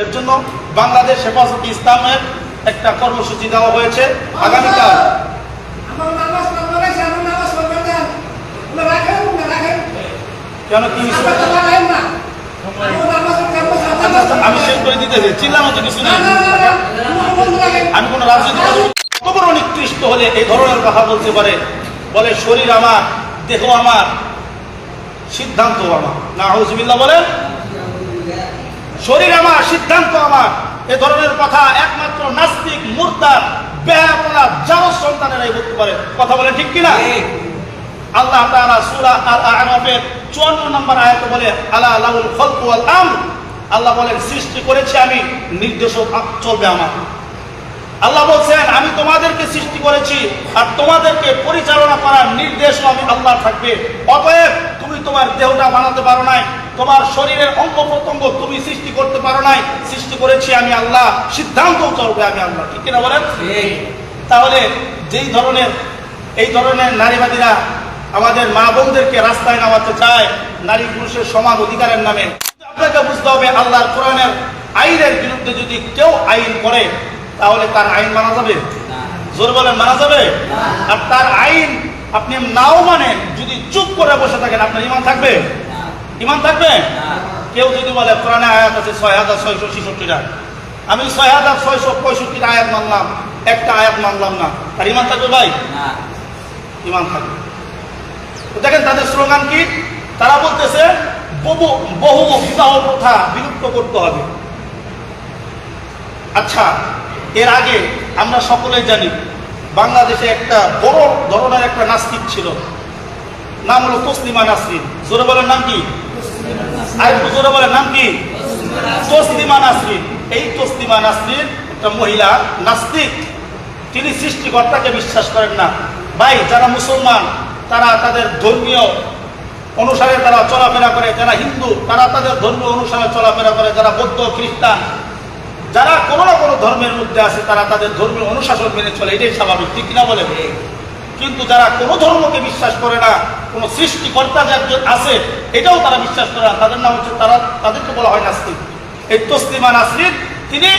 এর জন্য বাংলাদেশ হেফাজতে ইসলামের একটা কর্মসূচি দেওয়া হয়েছে আগামীকাল। কেন কি আমি শেষ করে দিতেছি, চিল্লানো তো কিছু নেই। আমি কোন রাজনীতি কত বড় নিকৃষ্ট হলে এই ধরনের কথা বলতে পারে? বলে শরীর আমার, দেহ আমার, সিদ্ধান্ত আমার। নাউজুবিল্লাহ বলেন, শরীর আমার, সিদ্ধান্ত আমার। এ ধরনের কথা একমাত্র নাস্তিক, মুরতাদ, বেহায়া, জারজ সন্তানেরাই বলতে পারে। কথা বলেন ঠিক কিনা? আল্লাহ তাআলা সূরা আল-আ'রাফের 54 নম্বর আয়াতে বলে, আলা লাহুল খালকু ওয়াল আমর। আল্লাহ বলেন, সৃষ্টি করেছি আমি, নির্দেশও চলবে আমার। আল্লাহ বলছেন, আমি তোমাদেরকে সৃষ্টি করেছি আর তোমাদেরকে পরিচালনা করার নির্দেশও আমি আল্লাহ থাকবে। অতএব তুমি তোমার দেহটা বানাতে পারো নাই, তোমার শরীরের অঙ্গ প্রত্যঙ্গ তুমি সৃষ্টি করতে পারো নাই, সৃষ্টি করেছি আমি আল্লাহ, সিদ্ধান্তও চলবে আমি আল্লাহ। ঠিক কিনা বলেন? তাহলে এই ধরনের নারীবাদীরা আমাদের মা বোনদেরকে রাস্তায় নামাতে চায় নারী পুরুষের সমান অধিকারের নামে। আপনাকে বুঝতে হবে, আল্লাহর কোরআনের আইনের বিরুদ্ধে যদি কেউ আইন করে তাহলে তার আইন মানা যাবে? জোর বলেন, মানা যাবে? আর তার আইন আপনি নাও মানেন, যদি চুপ করে বসে থাকেন, আপনার ঈমান থাকবে? ঈমান থাকবে? কেউ যদি বলে কোরআনে আয়াত আছে 6666টা, আমি 6665 আয়াত মানলাম, একটা আয়াত মানলাম না, তার ঈমান থাকবে ভাই? ঈমান থাকবে। দেখেন তাদের স্লোগান কি? তারা বলতেছে বহু বিবাহ প্রথা বিলুপ্ত করতে হবে। আচ্ছা, এর আগে আমরা সকলেই জানি বাংলাদেশে একটা বড় ধরনের একটা নাস্তিক ছিল, নাম হলো তসলিমা নাসরিন। জোরে বলেন নাম কি? আর একটু জোরে বলেন নাম কি? তসলিমা নাসরিন। এই তসলিমা নাসরিন একটা মহিলা নাস্তিক। তিনি সৃষ্টিকর্তাকে বিশ্বাস করেন না। ভাই, যারা মুসলমান তারা তাদের ধর্মীয় অনুসারে তারা চলাফেরা করে, যারা হিন্দু তারা তাদের ধর্মীয় অনুসারে চলাফেরা করে, যারা বৌদ্ধ, খ্রিস্টান, যারা কোনো না কোনো ধর্মের মধ্যে আছে তারা তাদের ধর্মীয় অনুশাসন মেনে চলে, এটাই স্বাভাবিক। ঠিক কিনা বলে? কিন্তু যারা কোনো ধর্মকে বিশ্বাস করে না, কোনো সৃষ্টিকর্তা যে একজন আছে এটাও তারা বিশ্বাস করে না, তাদের নাম হচ্ছে, তাদেরকে বলা হয় নাস্তিক। এই তসলিমা নাসরিন তিনি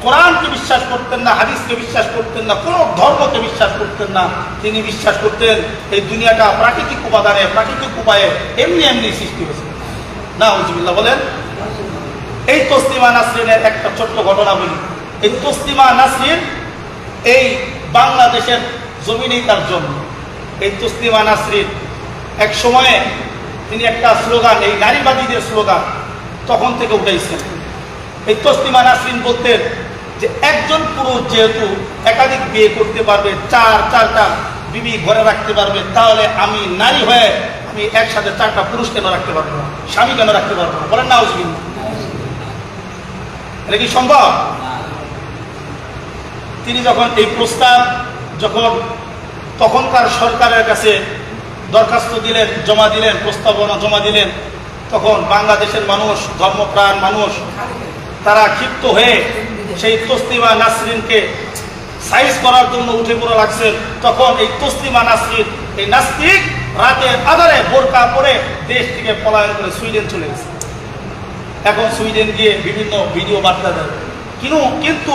কোরআনকে বিশ্বাস করতেন না, হাদিসকে বিশ্বাস করতেন না, কোনো ধর্মকে বিশ্বাস করতেন না। তিনি বিশ্বাস করতেন এই দুনিয়াটা প্রাকৃতিক উপাদানে, প্রাকৃতিক উপায়ে এমনি সৃষ্টি হয়েছে। নাউজুবিল্লাহ বলেন। এই তসলিমা নাসরিনের একটা ছোট্ট ঘটনা বলি। এই তসলিমা নাসরিন এই বাংলাদেশের জমিনেই তার জন্ম। এই তসলিমা নাসরিন এক সময়ে তিনি একটা স্লোগান, এই নারীবাদীদের স্লোগান তখন থেকে উঠাইছেন। এই তসলিমা নাসরিন বলতেন যে একজন পুরুষ যেহেতু একাধিক বিয়ে করতে পারবে, চারটা বিবি ঘরে রাখতে পারবে, তাহলে আমি নারী হয়ে আমি একসাথে 4টা পুরুষ কেন রাখতে পারবো না, স্বামী কেন রাখতে পারবো না? বলেন নাউজুবিল্লাহ। এটা কি সম্ভব? তিনি যখন এই প্রস্তাব তখনকার সরকারের কাছে দরখাস্ত দিলেন, জমা দিলেন, প্রস্তাবনা জমা দিলেন, তখন বাংলাদেশের মানুষ, ধর্মপ্রাণ মানুষ, তারা ক্ষিপ্ত হয়ে সেই তসলিমা নাসরিনকে সাইজ করার জন্য উঠে পড়ে লাগছেন। তখন এই তসলিমা নাসরিন, এই নাস্তিক, রাতের আধারে বোরকা পরে দেশ থেকে পলায়ন করে সুইডেন চলে গেছে। এখন সুইডেন গিয়ে বিভিন্ন ভিডিও বার্তা দেয়। কিন্তু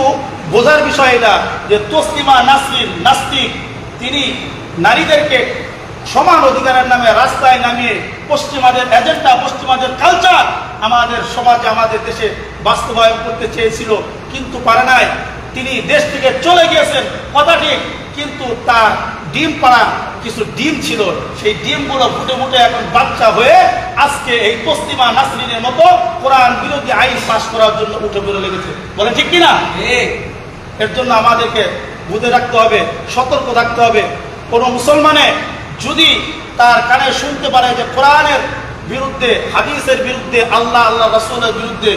বোঝার বিষয় এটা যে তসলিমা নাসরিন নাস্তিক, তিনি নারীদেরকে সমান অধিকারের নামে রাস্তায় নামিয়ে পশ্চিমাদের এজেন্ডা, পশ্চিমাদের কালচার আমাদের সমাজে, আমাদের দেশে বাস্তবায়ন করতে চেয়েছিল, কিন্তু পারে নাই। তিনি দেশ থেকে চলে গিয়েছেন, কথা ঠিক, কিন্তু তার ডিম পাড়া কিছু ডিম ছিল, সেই ডিমগুলো ফুটে এখন বাচ্চা হয়ে আজকে এই তসলিমা নাসরিনের মতো কোরআন বিরোধী আইন পাস করার জন্য উঠে পড়ে লেগেছে। বলে ঠিক কিনা? এর জন্য আমাদেরকে বুঝে রাখতে হবে, সতর্ক থাকতে হবে। কোন মুসলমানে যদি তার কানে শুনতে পারে যে কোরআনের বিরুদ্ধে, হাদিসের বিরুদ্ধে, আল্লাহ রাসূলের বিরুদ্ধে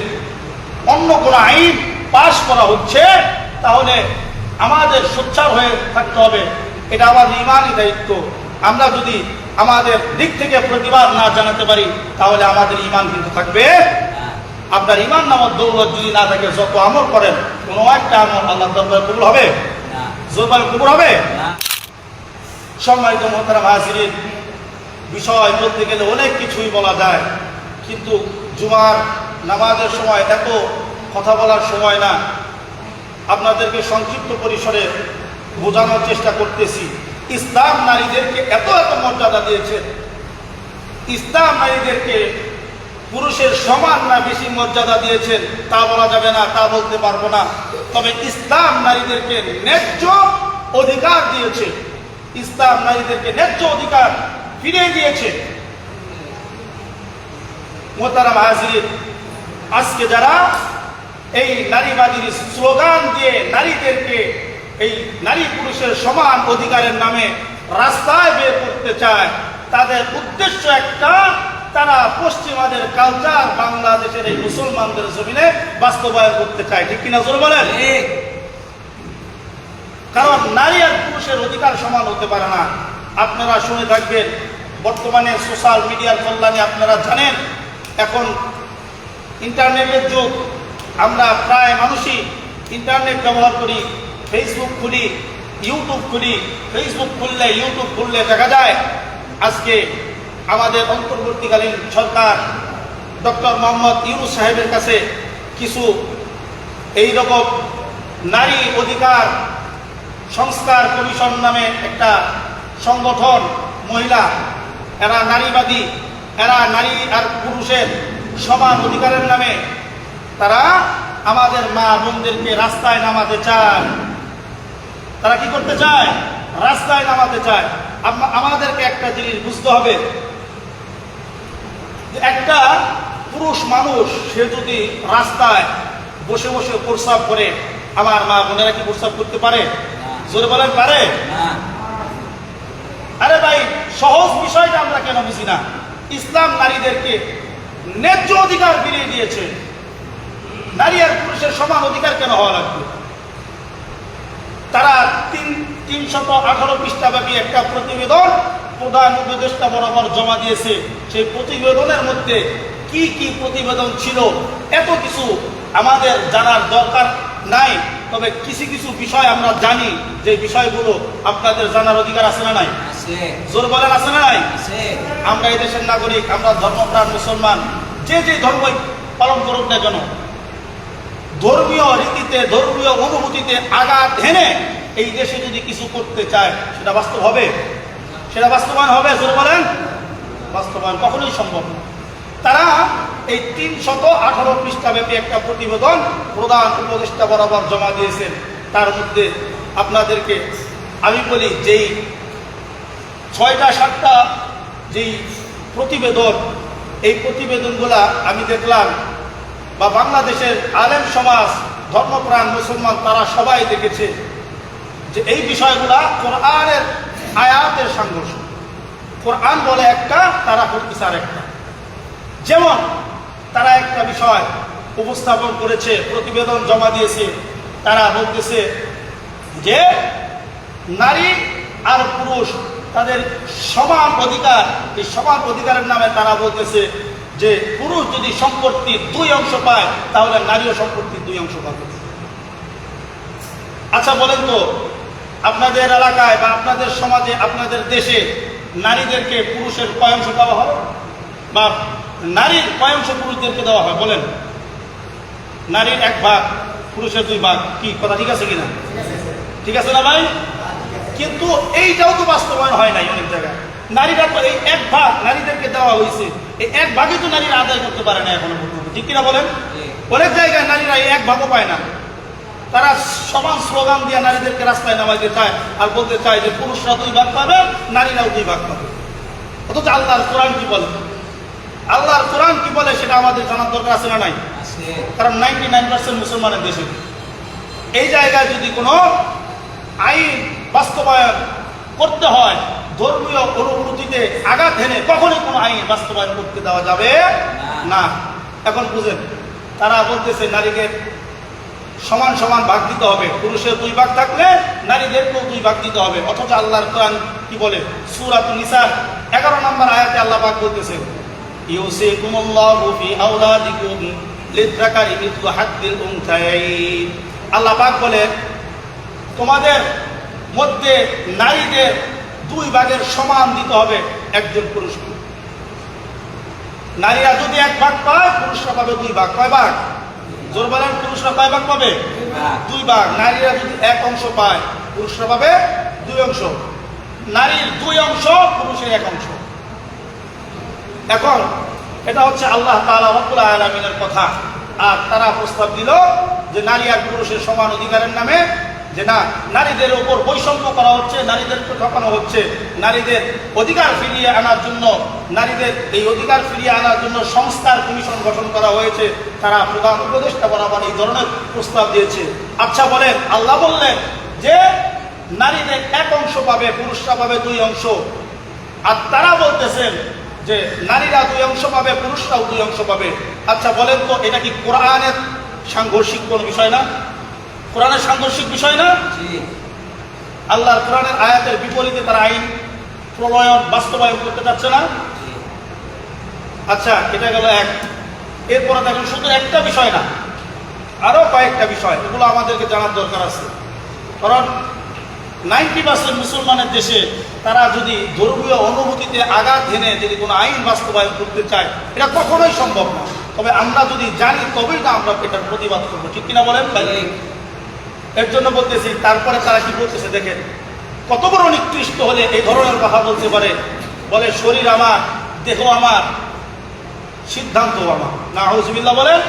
অন্য কোন আইন পাস করা হচ্ছে, তাহলে আমাদের সোচ্চার হয়ে থাকতে হবে। এটা আমাদের ইমানই দায়িত্ব। আমরা যদি আমাদের দিক থেকে প্রতিবাদ না জানাতে পারি তাহলে আমাদের ইমান কিন্তু থাকবে। আপনার ইমান নামক দৌলত যদি না থাকে, যত আমল করেন কোনো একটা আমল আল্লাহর দরবারে কবুল হবে? জোরবার কবুল হবে? সম্মানিত মুহতারাম হাজিরিন, বিষয় বলতে গেলে অনেক কিছুই বলা যায়, কিন্তু জুমার নামাজের সময় এত কথা বলার সময় না, আপনাদেরকে সংক্ষিপ্ত পরিসরে বোঝানোর চেষ্টা করতেছি। ইসলাম নারীদেরকে এত এত মর্যাদা দিয়েছে, ইসলাম নারীদেরকে পুরুষের সমান না বেশি মর্যাদা দিয়েছেন তা বলা যাবে না, তা বলতে পারবো না। তবে ইসলাম নারীদেরকে ন্যায্য অধিকার দিয়েছে, ইসলাম নারীদেরকে ন্যায্য অধিকার ফিরিয়ে দিয়েছে। মোহতারাম হাজির, আজকে যারা এই নারীবাদীর স্লোগান দিয়ে নারীদেরকে এই নারী পুরুষের সমান অধিকারের নামে রাস্তায় বের করতে চায়, তাদের উদ্দেশ্য একটা, তারা পশ্চিমাদের কালচার বাংলাদেশের এই মুসলমানদের জমিনে বাস্তবায়ন করতে চায়। ঠিক কিনা জোর বলেন? কারণ নারী আর পুরুষের অধিকার সমান হতে পারে না। আপনারা শুনে থাকবেন, বর্তমানে সোশ্যাল মিডিয়ার কল্যাণে আপনারা জানেন এখন ইন্টারনেটের যুগ। আমরা প্রায় মানুষই ইন্টারনেট ব্যবহার করি, ফেসবুক খুলি, ইউটিউব খুলি। ফেসবুক খুললে, ইউটিউব খুললে দেখা যায় আজকে আমাদের অন্তর্বর্তীকালীন সরকার ডক্টর মোহাম্মদ ইউনূস সাহেবের কাছে কিছু এই রকম নারী অধিকার সংস্কার কমিশন নামে একটা সংগঠন, মহিলা, এরা নারীবাদী, এরা নারী আর পুরুষের সমান অধিকারের নামে তারা আমাদের মা বোনদেরকে রাস্তায় নামাতে চায়। তারা কি করতে চায়? রাস্তায় নামাতে চায়। আমাদেরকে একটা জিনিস বুঝতে হবে, একটা পুরুষ মানুষ সে যদি রাস্তায় বসে বসে প্রস্রাব করে, আমার মা বোনেরা কি প্রস্রাব করতে পারে? জোরে বলেন, পারে? আরে ভাই, সহজ বিষয়টা আমরা কেন বুঝি না? ইসলাম নারীদেরকে ন্যায্য অধিকার ফিরিয়ে দিয়েছে। নারী আর পুরুষের সমান অধিকার কেন হওয়া লাগবে? তারা 318 পৃষ্ঠাব্যাপী একটা প্রতিবেদন প্রধান উপদেষ্টা বরাবর জমা দিয়েছে। সেই প্রতিবেদনের মধ্যে কি কি প্রতিবেদন ছিল এত কিছু আমাদের জানার দরকার নাই। তবে কিছু কিছু বিষয় আমরা জানি, যে বিষয়গুলো আপনাদের জানার অধিকার আছে না নাই? জোর বলেন, আছে না নাই? আমরা এই দেশের নাগরিক, আমরা ধর্মপ্রাণ মুসলমান। যে যে ধর্মই পালন করুক না কেন, ধর্মীয় রীতিতে, ধর্মীয় অনুভূতিতে আঘাত হেনে এই দেশে যদি কিছু করতে চায়, সেটা বাস্তব হবে? সেটা বাস্তবায়ন হবে? জোর বলেন, বাস্তবায়ন কখনোই সম্ভব না। তারা এই 318 পৃষ্ঠাব্যাপী একটা প্রতিবেদন প্রধান উপদেষ্টা বরাবর জমা দিয়েছেন। তার মধ্যে আপনাদেরকে আমি বলি, যেই 6টা-7টা যেই প্রতিবেদন, এই প্রতিবেদনগুলা আমি দেখলাম, বা বাংলাদেশের আলেম সমাজ, ধর্মপ্রাণ মুসলমান তারা সবাই দেখেছে যে এই বিষয়গুলা কোরআনের আয়াতের সংঘর্ষ। কোরআন বলে একটা, তারা করতেছে আর একটা। যেমন তারা একটা বিষয় উপস্থাপন করেছে, প্রতিবেদন জমা দিয়েছে, তারা বলতেছে যে নারী আর পুরুষ তাদের সমান অধিকার। এই সমান অধিকারের নামে তারা বলতেছে যে পুরুষ যদি সম্পত্তির 2 অংশ পায়, তাহলে নারীও সম্পত্তির 2 অংশ পাবে। আচ্ছা বলেন তো, আপনাদের এলাকায় বা আপনাদের সমাজে, আপনাদের দেশে নারীদেরকে পুরুষের কয় অংশ দেওয়া হয়, বা নারীর কয় অংশ পুরুষদেরকে দেওয়া হয়? বলেন। নারীর 1 ভাগ, পুরুষের 2 ভাগ। কি কথা ঠিক আছে কিনা? ঠিক আছে না ভাই? কিন্তু এইটাও তো বাস্তবায়ন হয় নাই অনেক জায়গায়। নারীরা তো এই 1 ভাগ নারীদেরকে দেওয়া হয়েছে, এই 1 ভাগই তো নারীরা আদায় করতে পারে না এখনো পর্যন্ত। ঠিক কিনা বলেন? অনেক জায়গায় নারীরা এই 1 ভাগও পায় না। তারা সমান স্লোগান দিয়ে নারীদেরকে রাস্তায় নামাইতে চায় আর বলতে চায় যে পুরুষরা 2 ভাগ পাবে, নারীরাও 2 ভাগ পাবে। অথচ আল্লাহর কোরআন কি বলে? আল্লাহর কোরআন কি বলে সেটা আমাদের জানার দরকার আছে না নাই? কারণ 99% মুসলমানের দেশে এই জায়গায় যদি কোনো আইন বাস্তবায়ন করতে হয়, ধর্মীয় অনুভূতিতে আঘাত হেনে কখনোই কোনো আইন বাস্তবায়ন করতে দেওয়া যাবে না। এখন বুঝেন, তারা বলতেছে নারীকে সমান সমান ভাগ দিতে হবে, পুরুষের 2 ভাগ থাকলে নারীদেরকেও 2 ভাগ দিতে হবে। অথচ আল্লাহর কোরআন কি বলে? সূরাতুন নিসা 11 নম্বর আয়াতে আল্লাহ পাক বলতেছে, ইউসিকুমুল্লাহু ফি আওলাদিকুম লিযযাকারি মিসলু হাদ্দিল উনসায়াইন। আল্লাহ পাক বলে, তোমাদের মধ্যে নারীদের 2 ভাগের সমান দিতে হবে একজন পুরুষকে। নারীরা যদি 1 ভাগ পায়, পুরুষরা পাবে 2 ভাগ। কয় ভাগ? জোর বলেন, পুরুষরা কয় ভাগ পাবে? 2 ভাগ। নারীরা যদি 1 অংশ পায়, পুরুষরা পাবে 2 অংশ। নারীর 2 অংশ, পুরুষের 1 অংশ। এখন এটা হচ্ছে আল্লাহ তাআলা রব্বুল আলামিনের কথা। আর তারা প্রস্তাব দিল যে নারী আর পুরুষের সমান অধিকারের নামে যে না, নারীদের উপর বৈষম্য করা হচ্ছে, নারীদেরকে ঠকানো হচ্ছে। নারীদের অধিকার ফিরিয়ে আনার জন্য, নারীদের এই অধিকার ফিরিয়ে আনার জন্য সংস্কার কমিশন গঠন করা হয়েছে। তারা প্রধান উপদেষ্টা বরাবর এই ধরনের প্রস্তাব দিয়েছে। আচ্ছা বলেন, আল্লাহ বললেন যে নারীদের 1 অংশ পাবে, পুরুষরা পাবে 2 অংশ। আর তারা বলতেছেন যে নারীরা 2 অংশ পাবে, পুরুষরাও 2 অংশ পাবে। আচ্ছা বলেন তো, এটা কি কোরআনের সাংঘর্ষিক কোন বিষয় না? কোরআনের সাংঘর্ষিক বিষয় না? আল্লাহর কোরআনের আয়াতের বিপরীতে তারা আইন প্রণয়ন বাস্তবায়ন করতে চাচ্ছে না। আচ্ছা, এটা গেল এক। এরপরে দেখুন, শুধু একটা বিষয় না, আরো কয়েকটা বিষয়, এগুলো আমাদেরকে জানার দরকার আছে। কারণ 90% মুসলমানের দেশে তারা যদি ধর্মীয় অনুভূতিতে আঘাত হেনে যদি কোনো আইন বাস্তবায়ন করতে চায়, এটা কখনোই সম্ভব না। তবে আমরা যদি জানি তবেই না আমরা এটার প্রতিবাদ করবো, ঠিক কিনা বলেন? এর জন্য বলতেছি। তারপরে তারা কি বলতেছে দেখেন, কত বড় নিকৃষ্ট হলে এই ধরনের কথা বলতে পারে। বলে শরীর আমার, দেহ আমার, সিদ্ধান্ত আমার। নাউজুবিল্লাহ বলেন,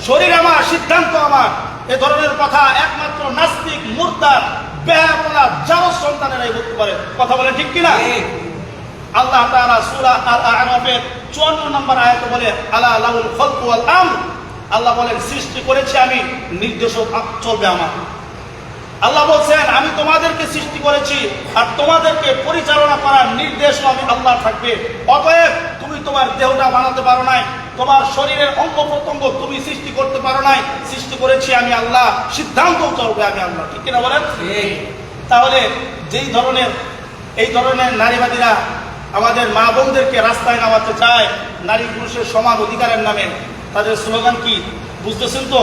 শরীর আমার, সিদ্ধান্ত আমার। এ ধরনের কথা একমাত্র নাস্তিক, মুরতাদ, বেহায়াপনা, জারজ সন্তানেরাই বলতে পারে। কথা বলেন ঠিক কিনা? আল্লাহ তাআলা সূরা আল-আ'রাফের 54 নম্বর আয়াতে বলে, আলা লাহুল খালকু ওয়াল আমর। আল্লাহ বলেন, সৃষ্টি করেছি আমি, নির্দেশক চলবে আমার। আল্লাহ বলছেন, আমি তোমাদেরকে সৃষ্টি করেছি আর তোমাদেরকে পরিচালনা করার নির্দেশও আমি আল্লাহ থাকবে। অতএব তুমি তোমার দেহটা বানাতে পারো নাই, তোমার শরীরের অঙ্গ প্রত্যঙ্গ তুমি সৃষ্টি করতে পারো নাই, সৃষ্টি করেছি আমি আল্লাহ, সিদ্ধান্ত চলবে আমি আল্লাহ। ঠিক কিনা বলেন? তাহলে এই ধরনের নারীবাদীরা আমাদের মা বোনদেরকে রাস্তায় নামাতে চায় নারী পুরুষের সমান অধিকারের নামে। তাদের স্লোগান কি বুঝতেছেন তো?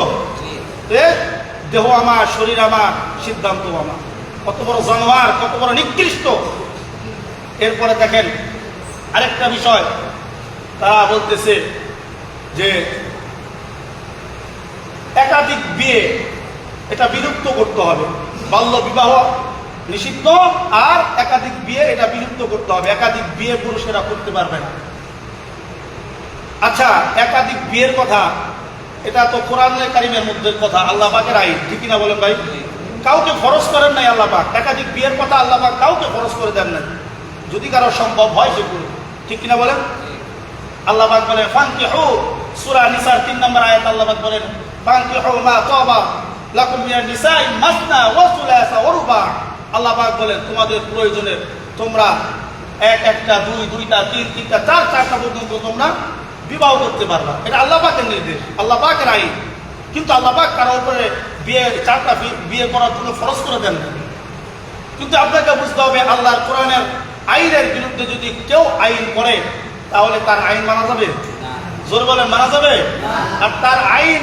দেহ আমার, শরীর আমার, সিদ্ধান্ত আমার। কত বড় জানোয়ার, কত বড় নিকৃষ্ট। এরপরে দেখেন আরেকটা বিষয়, তারা বলতেছে যে একাধিক বিয়ে এটা বিলুপ্ত করতে হবে। বাল্য বিবাহ নিষিদ্ধ, আর একাধিক বিয়ে এটা বিলুপ্ত করতে হবে। একাধিক বিয়ে পুরুষেরা করতে পারবে না। আচ্ছা, একাধিক বিয়ের কথা, এটা তো কোরআনে কারিমের মধ্যে কথা, আল্লাহ পাকের আইন, ঠিক না বলেন ভাই? কাউকে ফরজ করেন নাই আল্লাহ পাক। একাধিক বিয়ের কথা আল্লাহ পাক কাউকে ফরজ করে দেন নাই। যদি কারো সম্ভব হয় সে করবে, ঠিক কিনা বলেন? আল্লাহ পাক বলেন, ফানকিহু, সূরা নিসার 3 নম্বর আয়াত আল্লাহ পাক বলেন, ফানকিহু মা তাবা লাকুম মিনান নিসাই মাসনা ওয়া সুলাসা ওয়া রুবা। আল্লাহ পাক বলেন, তোমাদের প্রয়োজনে তোমরা একটা, দুইটা, তিনটা, চারটা পর্যন্ত তোমরা বিবাহ করতে পারবা। এটা আল্লাহ পাকের নির্দেশ, আল্লাহ পাকের আইন। কিন্তু আল্লাহ পাক কারো উপরে চারটা বিয়ে করার জন্য ফরজ করে দেন না। কিন্তু আপনাকে বুঝতে হবে, আল্লাহর কোরআনের আইনের বিরুদ্ধে যদি কেউ আইন করে তাহলে তার আইন মানা যাবে? জোর বলেন, মানা যাবে? আর তার আইন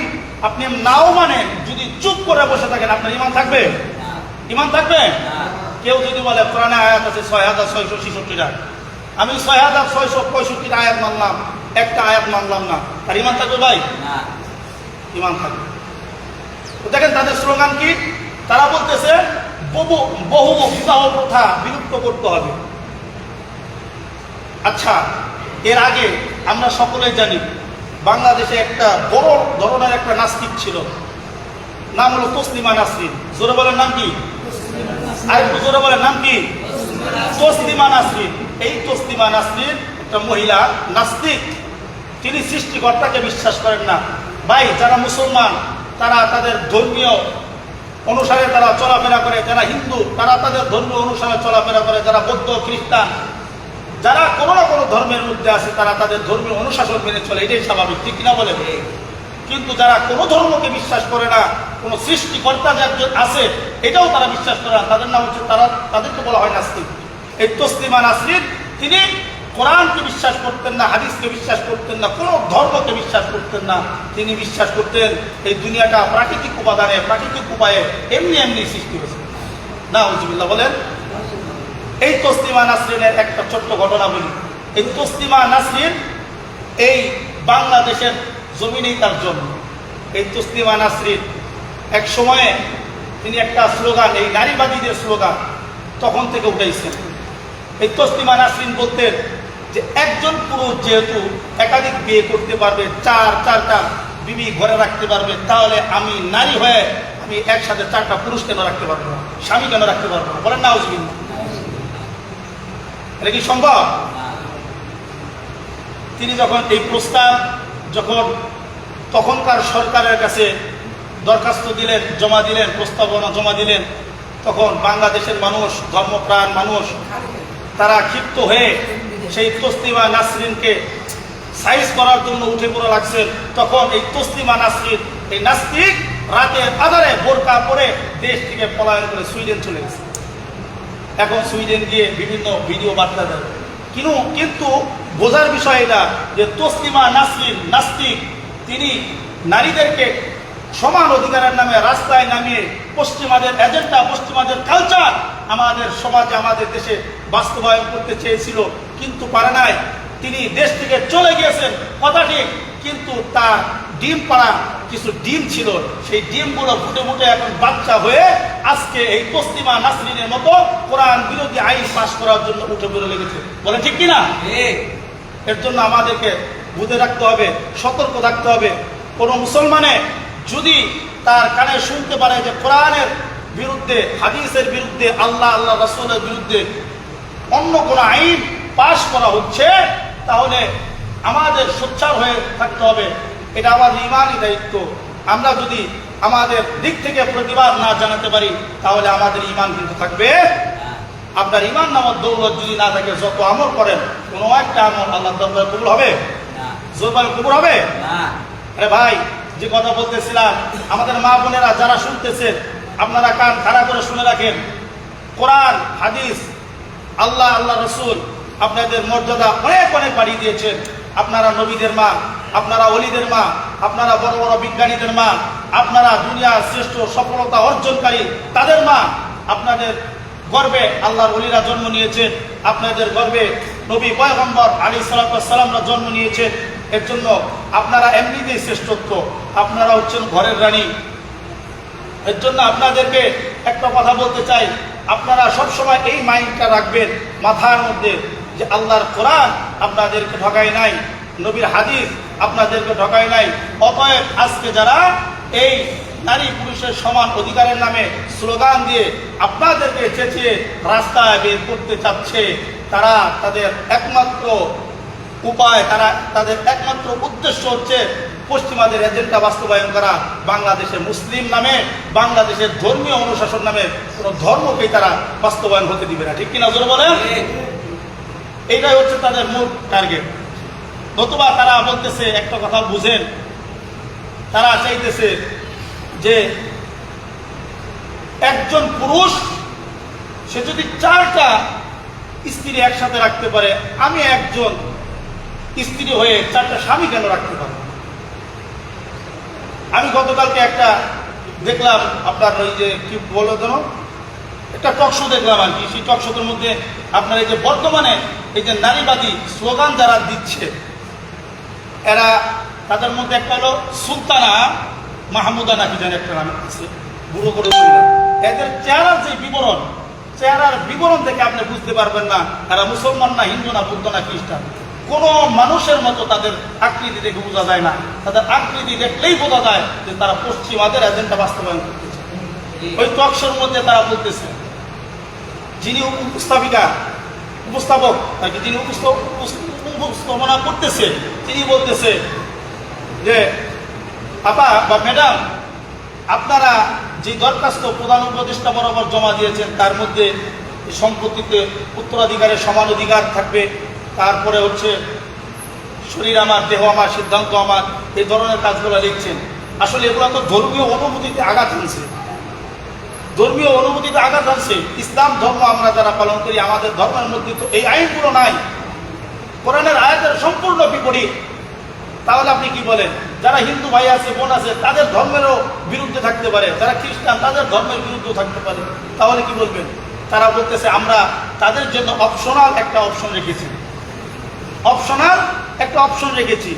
আপনি নাও মানেন, যদি চুপ করে বসে থাকেন, আপনার ঈমান থাকবে? ঈমান থাকবে? কেউ যদি বলে কোরআনে আয়াত আছে 6666টা, আমি 6665 আয়াত মানলাম, একটা আয়াত মানলাম না, তার ঈমান থাকবে ভাই? ঈমান থাকবে। দেখেন তাদের স্লোগান কি, তারা বলতেছে বহু বিবাহ প্রথা বিলুপ্ত করতে হবে। আচ্ছা, এর আগে আমরা সকলেই জানি বাংলাদেশে একটা বড় ধরনের একটা নাস্তিক ছিল, নাম হলো তসলিমা নাসরিন। জোরে বলেন নাম কি? আর একটু জোরে বলেন নাম কি? তসলিমা নাসরিন। এই তসলিমা নাসরিন একটা মহিলা নাস্তিক। তিনি সৃষ্টিকর্তাকে বিশ্বাস করেন না। ভাই, যারা মুসলমান তারা তাদের ধর্মীয় অনুসারে তারা চলাফেরা করে, যারা হিন্দু তারা তাদের ধর্মীয় অনুসারে চলাফেরা করে, যারা বৌদ্ধ, খ্রিস্টান, যারা কোনো না কোনো ধর্মের মধ্যে আছে তারা তাদের ধর্মীয় অনুশাসন মেনে চলে, এটাই স্বাভাবিক, ঠিক কিনা বলে? কিন্তু যারা কোনো ধর্মকে বিশ্বাস করে না, কোনো সৃষ্টিকর্তা যে একজন আছে এটাও তারা বিশ্বাস করে না, তাদের নাম হচ্ছে, তাদেরকে বলা হয় নাস্তিক। এই তসলিমা নাসরিন তিনি কোরআনকে বিশ্বাস করতেন না, হাদিসকে বিশ্বাস করতেন না, কোনো ধর্মকে বিশ্বাস করতেন না। তিনি বিশ্বাস করতেন এই দুনিয়াটা প্রাকৃতিক উপাদানে, প্রাকৃতিক উপায়ে এমনি সৃষ্টি হয়েছে। নাউজুবিল্লাহ বলেন। এই তসলিমা নাসরিনের একটা ছোট্ট ঘটনা বলি। এই তসলিমা নাসরিন এই বাংলাদেশের জমিনেই তার জন্ম। এই তসলিমা নাসরিন এক সময়ে তিনি একটা স্লোগান, এই নারীবাদীদের স্লোগান তখন থেকে উঠাইছেন। এই তসলিমা নাসরিন বলতেন যে একজন পুরুষ যেহেতু একাধিক বিয়ে করতে পারবে, চারটা বিবি ঘরে রাখতে পারবে, তাহলে আমি নারী হয়ে আমি একসাথে 4টা পুরুষ কেন রাখতে পারবো না, স্বামী কেন রাখতে পারবো না? বলেন না নাউজুবিল্লাহ। এটা কি সম্ভব? তিনি যখন এই প্রস্তাব তখনকার সরকারের কাছে দরখাস্ত দিলেন, জমা দিলেন, প্রস্তাবনা জমা দিলেন, তখন বাংলাদেশের মানুষ, ধর্মপ্রাণ মানুষ, তারা ক্ষিপ্ত হয়ে সেই তসলিমা নাসরিনকে সাইজ করার জন্য উঠে পড়ে লাগছেন। তখন এই তসলিমা নাসরিন, এই নাস্তিক, রাতের আধারে বোরকা পরে দেশ থেকে পলায়ন করে সুইডেন চলে গেছে। এখন সুইডেন গিয়ে বিভিন্ন ভিডিও বার্তা দেয়। কিন্তু বোঝার বিষয় এটা যে তসলিমা নাসরিন নাস্তিক, তিনি নারীদেরকে সমান অধিকারের নামে রাস্তায় নামিয়ে পশ্চিমাদের এজেন্ডা, পশ্চিমাদের কালচার আমাদের সমাজে, আমাদের দেশে বাস্তবায়ন করতে চেয়েছিল, কিন্তু পারে নাই। তিনি দেশ থেকে চলে গিয়েছেন, কথা ঠিক, কিন্তু তার ডিম পাড়া কিছু ডিম ছিল, সেই ডিমগুলো ফুটে ফুটে এখন বাচ্চা হয়ে আজকে এই তসলিমা নাসরিনের মতো কোরআন বিরোধী আইন পাশ করার জন্য উঠে পড়ে লেগেছে। বলে ঠিক কিনা? এর জন্য আমাদেরকে বুঝে রাখতে হবে, সতর্ক থাকতে হবে। কোনো মুসলমানে যদি তার কানে শুনতে পারে যে কোরআনের বিরুদ্ধে, হাদিসের বিরুদ্ধে, আল্লাহ রাসূলের বিরুদ্ধে অন্য কোনো আইন পাশ করা হচ্ছে, তাহলে আমাদের সোচ্চার হয়ে থাকতে হবে। এটা আমাদের ইমানই দায়িত্ব। আমরা যদি আমাদের দিক থেকে প্রতিবাদ না জানাতে পারি, তাহলে আমাদের ইমান কিন্তু থাকবে। আপনার ইমান নামক দৌলত যদি না থাকে, যত আমল করেন, কোনো একটা আমল আল্লাহর দরবারে কবুল হবে? জোরবারে কবুল হবে? আরে ভাই, যে কথা বলতেছিলাম, আমাদের মা বোনেরা যারা শুনতেছেন, আপনারা কান খাড়া করে শুনে রাখেন। কোরআন, হাদিস, আল্লাহ রসুল আপনাদের মর্যাদা অনেক অনেক বাড়িয়ে দিয়েছেন। আপনারা নবীদের মা, আপনারা ওলিদের মা, আপনারা বড় বড় বিজ্ঞানীদের মা, আপনারা দুনিয়ার শ্রেষ্ঠ সফলতা অর্জনকারী তাদের মা। আপনাদের গর্বে আল্লাহর ওলিরা জন্ম নিয়েছেন, আপনাদের গর্বে নবী পয়গম্বর আলাইহিস সালামরা জন্ম নিয়েছেন। এর জন্য আপনারা এমনিতেই শ্রেষ্ঠত্ব, আপনারা হচ্ছেন ঘরের রানী। এর জন্য আপনাদেরকে একটা কথা বলতে চাই, আপনারা সবসময় এই মাইন্ডটা রাখবেন মাথার মধ্যে যে আল্লাহর কোরআন আপনাদেরকে ঠকায় নাই, নবীর হাদিস আপনাদেরকে ঠকায় নাই। অতএব আজকে যারা এই নারী পুরুষের সমান অধিকারের নামে স্লোগান দিয়ে আপনাদেরকে চেঁচিয়ে রাস্তায় বের করতে চাচ্ছে, তারা তাদের একমাত্র উপায়, তাদের একমাত্র উদ্দেশ্য হচ্ছে পশ্চিমাদের এজেন্ডা বাস্তবায়ন করা। বাংলাদেশের মুসলিম নামে, বাংলাদেশের ধর্মীয় অনুশাসন নামে কোনো ধর্মকেই তারা বাস্তবায়ন হতে দিবে না। ঠিক কিনা জোরে বলেন? এইটাই হচ্ছে তাদের মূল টার্গেট। নতুবা তারা বলতেছে, একটা কথা বুঝেন, তারা চাইতেছে যে একজন পুরুষ সে যদি 4টা স্ত্রী একসাথে রাখতে পারে, আমি একজন স্ত্রী হয়ে 4টা স্বামী কেন রাখতে পারব? আমি গতকালকে একটা দেখলাম, আপনার ওই যে কি বলো যেন, একটা টকশো দেখলাম আর কি। সেই টকশোর মধ্যে আপনার এই যে বর্তমানে এই যে নারীবাদী স্লোগান যারা দিচ্ছে, এরা, তাদের মধ্যে একটা হলো সুলতানা মাহমুদা নাকি যেন একটা নাম আছে, বুড়ো করে বললাম। এদের চেহারার বিবরণ থেকে আপনি বুঝতে পারবেন না এরা মুসলমান না, হিন্দু না, বুদ্ধ না, খ্রিস্টান। কোনো মানুষের মতো তাদের আকৃতি দেখে বোঝা যায় না। তাদের আকৃতি দেখলেই বোঝা যায় যে তারা পশ্চিমাদের এজেন্ডা বাস্তবায়ন করতেছে। ওই টকশোর মধ্যে তারা বলতেছে, যিনি উপস্থাপক নাকি যিনি উপস্থাপনা করতেছে, তিনি বলতেছে যে আপা বা ম্যাডাম, আপনারা যে দরখাস্ত প্রধান উপদেষ্টা বরাবর জমা দিয়েছেন, তার মধ্যে সম্পত্তিতে উত্তরাধিকারের সমান অধিকার থাকবে, তারপরে হচ্ছে শরীর আমার, দেহ আমার, সিদ্ধান্ত আমার, এই ধরনের কাজগুলো লিখছেন। আসলে এগুলো তো ধর্মীয় অনুভূতিতে আঘাত আনছে, ধর্মীয় অনুভূতিতে আঘাত আনছে। ইসলাম ধর্ম আমরা যারা পালন করি, আমাদের ধর্মের মধ্যে তো এই আইনগুলো নাই, কোরআনের আয়াতের সম্পূর্ণ বিপরীত। তাহলে আপনি কি বলেন? যারা হিন্দু ভাই আছে, বোন আছে, তাদের ধর্মেরও বিরুদ্ধে থাকতে পারে, যারা খ্রিস্টান তাদের ধর্মের বিরুদ্ধেও থাকতে পারে, তাহলে কি বলবেন? তারা বলতেছে আমরা তাদের জন্য অপশনাল একটা অপশন রেখেছি,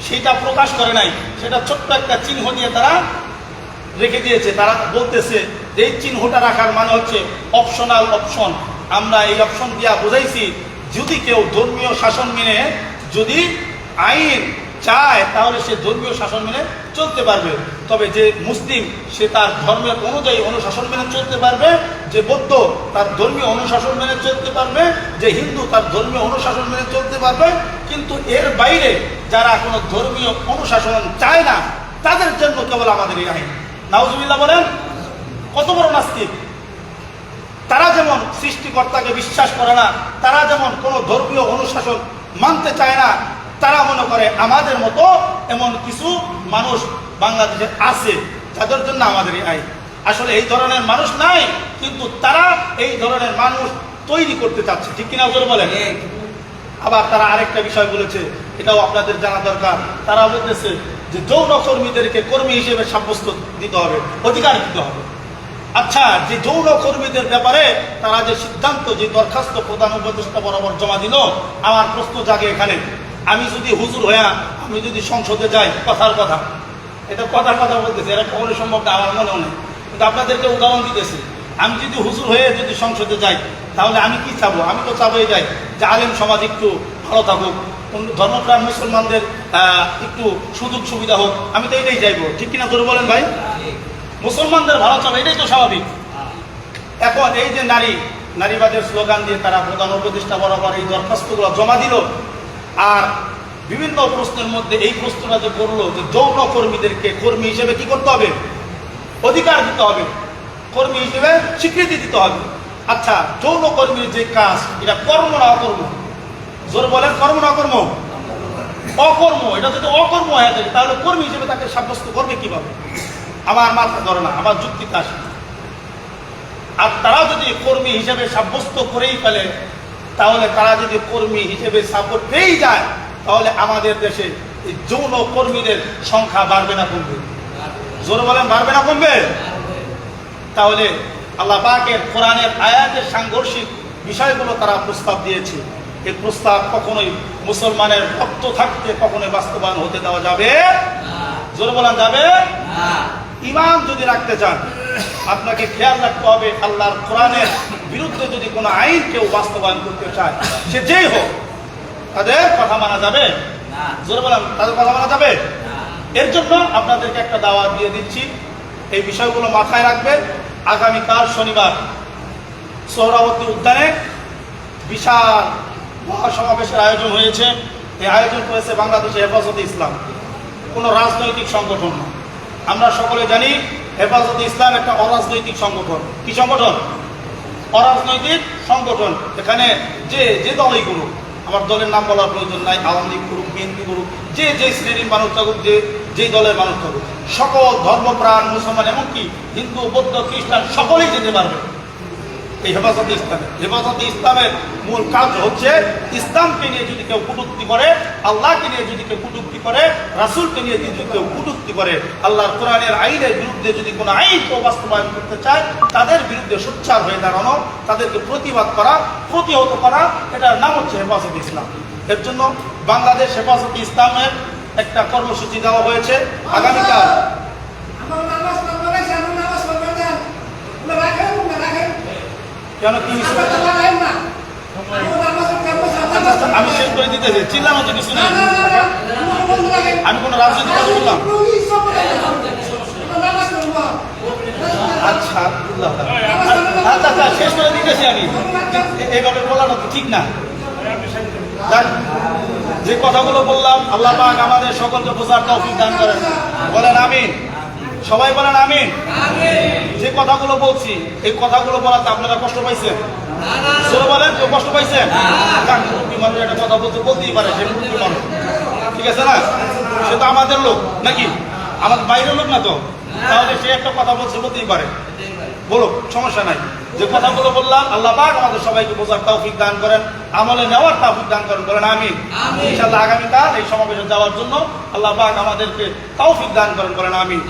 সেটা প্রকাশ করে নাই, সেটা ছোট্ট একটা চিহ্ন দিয়ে তারা রেখে দিয়েছে। তারা বলতেছে যে এই চিহ্নটা রাখার মানে হচ্ছে অপশনাল অপশন। আমরা এই অপশন দিয়া বুঝাইছি যদি কেউ ধর্মীয় শাসন মেনে যদি আইন চায় তাহলে সে ধর্মীয় শাসন মেনে চলতে পারবে। তবে যে মুসলিম সে তার ধর্মের অনুযায়ী অনুশাসন মেনে চলতে পারবে, যে বৌদ্ধ তার ধর্মীয় অনুশাসন মেনে চলতে পারবে, যে হিন্দু তার ধর্মীয় অনুশাসন মেনে চলতে পারবে। কিন্তু এর বাইরে যারা কোনো ধর্মীয় অনুশাসন চায় না তাদের জন্য কেবল আমাদের এই আইন। নাউজুবিল্লাহ বলেন, কত বড় নাস্তিক! তারা যেমন সৃষ্টিকর্তাকে বিশ্বাস করে না, তারা যেমন কোনো ধর্মীয় অনুশাসন মানতে চায় না, তারা মনে করে আমাদের মতো এমন কিছু মানুষ বাংলাদেশে আছে যাদের জন্য আমাদের এই আইন। আসলে এই ধরনের মানুষ নাই, কিন্তু তারা এই ধরনের মানুষ তৈরি করতে চাচ্ছে, ঠিক কিনা ওদের বলেন। আবার তারা আরেকটা বিষয় বলেছে, এটাও আপনাদের জানা দরকার। তারা বলতেছে যে যৌন কর্মীদেরকে কর্মী হিসেবে সাব্যস্ত দিতে হবে, অধিকার দিতে হবে। আচ্ছা, যে যৌন কর্মীদের ব্যাপারে তারা যে সিদ্ধান্ত, যে দরখাস্ত প্রধান উপদেষ্টা বরাবর জমা দিল, আমার প্রশ্ন জাগে এখানে, আমি যদি হুজুর হইয়া আমি যদি সংসদে যাই, কথার কথা, এটা কথার কথা বলতেছে, এটা কখনো সম্ভব না আমার মনেও নেই, কিন্তু আপনাদেরকে উদাহরণ দিতেছি। আমি যদি হুজুর হয়ে যদি সংসদে যাই তাহলে আমি কি চাবো? আমি তো চাবোই যাই যে আলেম সমাজ একটু ভালো থাকুক, ধর্মপ্রাণ মুসলমানদের একটু সুযোগ সুবিধা হোক, আমি তো এটাই চাইবো, ঠিক কিনা তোর বলেন ভাই? মুসলমানদের ভালো চাবে, এটাই তো স্বাভাবিক। এখন এই যে নারীবাদের স্লোগান দিয়ে তারা প্রধান উপদেষ্টা বরাবর এই দরখাস্তগুলো জমা দিল, আর বিভিন্ন প্রশ্নের মধ্যে এই প্রশ্নটা যে করলো যে যৌন কর্মীদেরকে কর্মী হিসেবে কি করতে হবে? অধিকার দিতে হবে, কর্মী হিসেবে স্বীকৃতি দিতে হবে। আচ্ছা, যৌন কর্মীর যে কাজ, এটা কর্ম না অকর্ম? জোর বলেন, কর্ম না অকর্ম? অকর্ম। এটা যদি অকর্ম হয়ে থাকে তাহলে কর্মী হিসেবে তাকে সাব্যস্ত করবে কিভাবে? আমার মাথা ধরে না, আমার যুক্তিতে আসে। আর তারা যদি কর্মী হিসেবে সাব্যস্ত করেই ফেলে, তাহলে তারা যদি কর্মী হিসেবে সাপোর্ট পেয়েই যায়, তাহলে আমাদের দেশে এই যৌন কর্মীদের সংখ্যা বাড়বে না কমবে? জোরে বলেন, বাড়বে না কমবে? তাহলে আল্লাহ পাকের কোরআনের আয়াতের সাংঘর্ষিক বিষয়গুলো তারা প্রস্তাব দিয়েছে। এই প্রস্তাব কখনোই মুসলমানের রক্ত থাকতে কখনোই বাস্তবায়ন হতে দেওয়া যাবে? জোরে বলেন, যাবে না। ঈমান যদি রাখতে চান, আপনাকে খেয়াল রাখতে হবে আল্লাহর কোরআনের বিরুদ্ধে যদি কোনো আইন কেউ বাস্তবায়ন করতে চায়, সে যেই হোক, তাদের কথা মানা যাবে না। জোরে বলেন, তাদের কথা মানা যাবে না। এর জন্য আপনাদেরকে একটা দাওয়াত দিয়ে দিচ্ছি, এই বিষয়গুলো মাথায় রাখবে। আগামীকাল শনিবার সোহরাওয়ার্দী উদ্যানে বিশাল মহাসমাবেশের আয়োজন হয়েছে। এই আয়োজন করেছে বাংলাদেশে হেফাজতে ইসলাম, কোনো রাজনৈতিক সংগঠন না। আমরা সকলে জানি হেফাজতে ইসলাম একটা অরাজনৈতিক সংগঠন। কি সংগঠন? অরাজনৈতিক সংগঠন। এখানে যে দলই করুক, আমার দলের নাম বলার প্রয়োজন নাই, আওয়ামী লীগ করুক, বিএনপি করুক, যে শ্রেণীর মানুষ থাকুক, যেই দলের মানুষ থাকুক, সকল ধর্মপ্রাণ মুসলমান, এমনকি হিন্দু, বৌদ্ধ, খ্রিস্টান সকলেই যেতে পারবে এই হেফাজতে ইসলামে। হেফাজতে ইসলামের মূল কাজ হচ্ছে ইসলামকে নিয়ে যদি কেউ কটূক্তি করে, আল্লাহকে নিয়ে যদি কেউ কটূক্তি করে, রাসূলকে নিয়ে যদি কেউ কটূক্তি করে, আল্লাহর কোরআনের আইনের বিরুদ্ধে যদি কোনো আইন কেউ বাস্তবায়ন করতে চায়, তাদের বিরুদ্ধে সোচ্চার হয়ে দাঁড়ানো, তাদেরকে প্রতিবাদ করা, প্রতিহত করা, এটার নাম হচ্ছে হেফাজতে ইসলাম। এর জন্য বাংলাদেশ হেফাজতে ইসলামের একটা কর্মসূচি দেওয়া হয়েছে আগামীকাল। কেন কি আমি শেষ করে দিতেছি, চিল্লানো তো কিছু নেই। আমি কোনো রাজনৈতিক কথা বললাম? আচ্ছা আচ্ছা, শেষ করে দিতেছি আমি। এইভাবে বলানো তো ঠিক না। যে কথাগুলো বললাম, আল্লাহ পাক আমাদের সকলকে বোঝার তৌফিক দান করেন। বলেন আমিন। সবাই বলেন আমিন। যে কথাগুলো বলছি, এই কথাগুলো বলাতে আপনারা কষ্ট পাইছেন? জোরে বলেন, কেউ কষ্ট পাইছেন? মুরব্বী মানুষ একটা কথা বলতেই পারে, সে মুরব্বী মানুষ, ঠিক আছে না? সে তো আমাদের লোক নাকি, আমাদের বাইরের লোক না তো, তাহলে সে একটা কথা বলতেই পারে, বলুক, সমস্যা নাই। যে কথাগুলো বললাম, আল্লাহ পাক আমাদের সবাইকে বোঝার তৌফিক দান করেন, আমলে নেওয়ার তৌফিক দান করেন। বলেন আমিন। ইনশাআল্লাহ আগামীকাল এই সমাবেশে যাওয়ার জন্য আল্লাহ পাক আমাদেরকে তৌফিক দান করেন। বলেন আমিন।